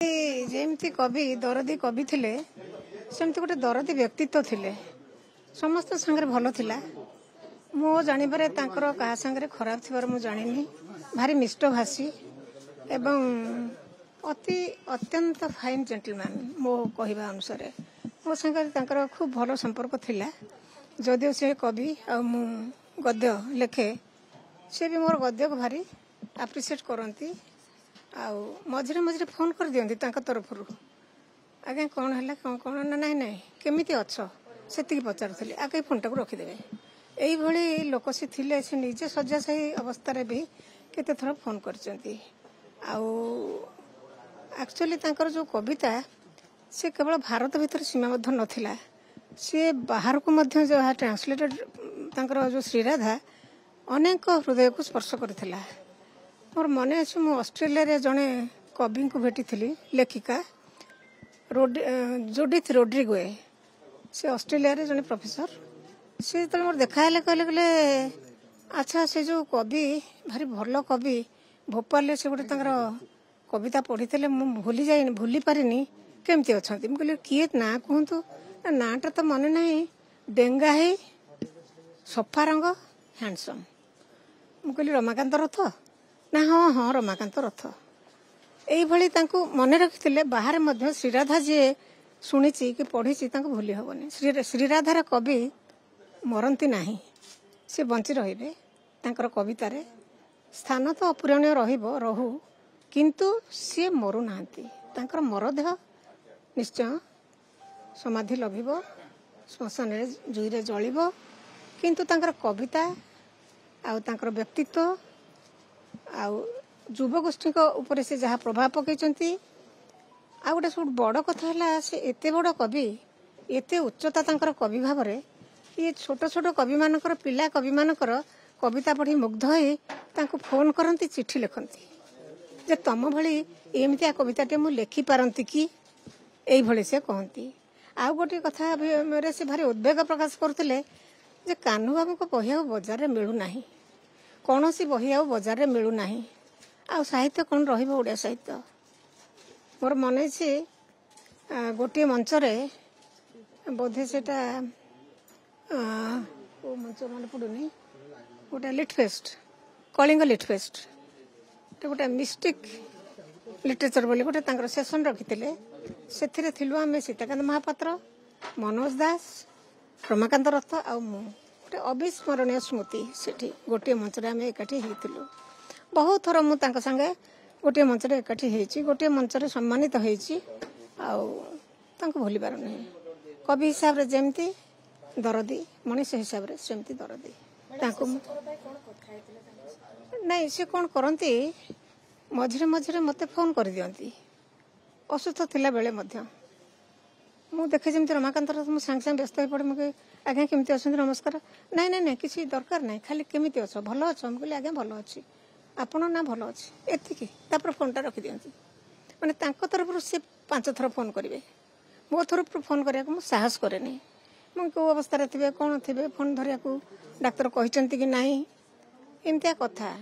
जेमती कवि दरदी कवि थिले सेमती गोटे दरदी व्यक्तित्व थिले समस्त संगे भल थिला मो जानिबारे तांकर कहा संगे खराब थिबार मु जानिनी भारी मिष्टभाषी एवं अति अत्यंत फाइन जेंटलमैन मो कहवा अनुसार मो संगे तांकर खूब भल संपर्क थिला जदिओ से कवि आ मु गद्य लेखे से भी मोर गद्य को भारी एप्रिशिएट करती आउ मझे मझे फोन कर दियंती तांका तरफरु आगे कौन है कौन ना ना ना केमी अच्छ से पचारूली आगे फोनटा को रखिदेवे यही लोक सी थिले से निजे शଯ୍ୟାଶାୟୀ अवस्था भी केते थर फोन करचंती एक्चुअली तांकर जो कविता से केवल भारत भीतर सीमाबद्ध नथिला सी बाहर को मध्य जो ट्रांसलेटेड तांकर जो श्रीराधा अनेक हृदय को स्पर्श करथिला मोर मन अच्छे मु ऑस्ट्रेलिया जड़े कवि को भेटी थी लेखिका जुडिथ रोड्रिगो से ऑस्ट्रेलिया जड़े प्रोफेसर से तो मोर देखा कहले अच्छा से जो कवि भारी भल कवि भोपाल से गोटे कविता पढ़ी थे मुझे भूली पारिनी केमती अच्छा मुझे किए ना कहतु नाटा तो मन ना डेंगा है सफा रंग हैंडसम मुझे रमाकांत रथ ना हाँ हाँ रमाकांत रथ यही मन रखी बाहर मध्य श्रीराधा जी शुणी कि पढ़ी भूली हेनी श्रीराधार कवि मरती ना सी बंची रे कवितार स्थान तो अपूरणीय रहू किंतु सी मरु ना मरदेह निश्चय समाधि लभिब श्मशान जुईरे जलिब किंतु कविता आउर व्यक्तित्व आउ युवगोष्ठी उपर से जहाँ प्रभाव पकईचंती आ गोटे सब बड़ कथा है से एते बड़ कवि एते उच्चता तांकर कवि भाव में ये छोट छोट कवि मानकर पिला कवि मानकर कविता पढ़ी मुग्ध हो फोन करती चिठी लिखती जे तम भली एमतिया कविताटे मु लेखि पारंती कि एई भली से कहती आ गोटे कथा मेरे से भारी उद्वेग प्रकाश करते जे कान्हू बाबू को बही बजार में मिलूना कौन सी बही आ बजार में मिलूना आ साहित्य कौन रहिया साहित्य मोर मन गोटे मंचरे बोधे से मंच मन पड़ूनी गोटे लिटफेस्ट कलिंग लिटफेस्ट गोटे मिस्टिक लिटरेचर बोली गोटे सेसन रखी से थिलु आम सीताकांत महापात्र मनोज दास रमाकांत रथ आ गोटे अविस्मरणीय स्मृति से गोटे मंचरे आम एकाठी होइथिलु बहुत थर मु संगे गोटे मंचरे एकाठी होइछि गोटे मंचरे सम्मानित होइछि आ भूली पार नहीं कवि हिसाब रे जेमती दरदी मनीष हिसाब रे सेमती दरदी नहीं से कौन करती मझे मझे मत फोन कर दियंती असुस्थ थिला बेले मध्य मु देखे जमी रमाकांत मुझे सांगे सांगे व्यस्त हो पड़े मुझे आज्ञा केमती अच्छा नमस्कार नाई नाई नाई किसी दरकार ना खाली केमी अच्छ भल अच्छ मुझे आज्ञा भल अच्छी आपण ना भल अच्छी एतिकी फोनटा रखी दियंती माने तांको तरफ से 5 थर फोन करेंगे मो तरफ फोन करने साहस करे नहीं मुझे कौ अवस्था थे कौन थे फोन धरिया डाक्तर कहते कि नाई एमतिया कथा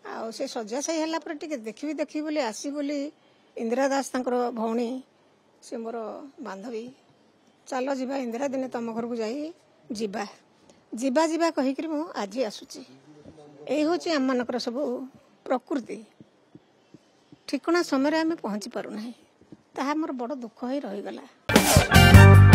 आ से शଯ୍ୟାଶାୟୀ है टे देखी बोली आसी बोली इंदिरा दास भौणी से मोर बांधवी चल जीवा इंदिरा दिने तुम घर को जाई जीवा जीवा जीवा कहीकि मु आज आसुची यही हूँ आम मानकर सब प्रकृति ठिकना समय आम पहुँची पारना ताहा मोर बड़ दुख ही रहीगला।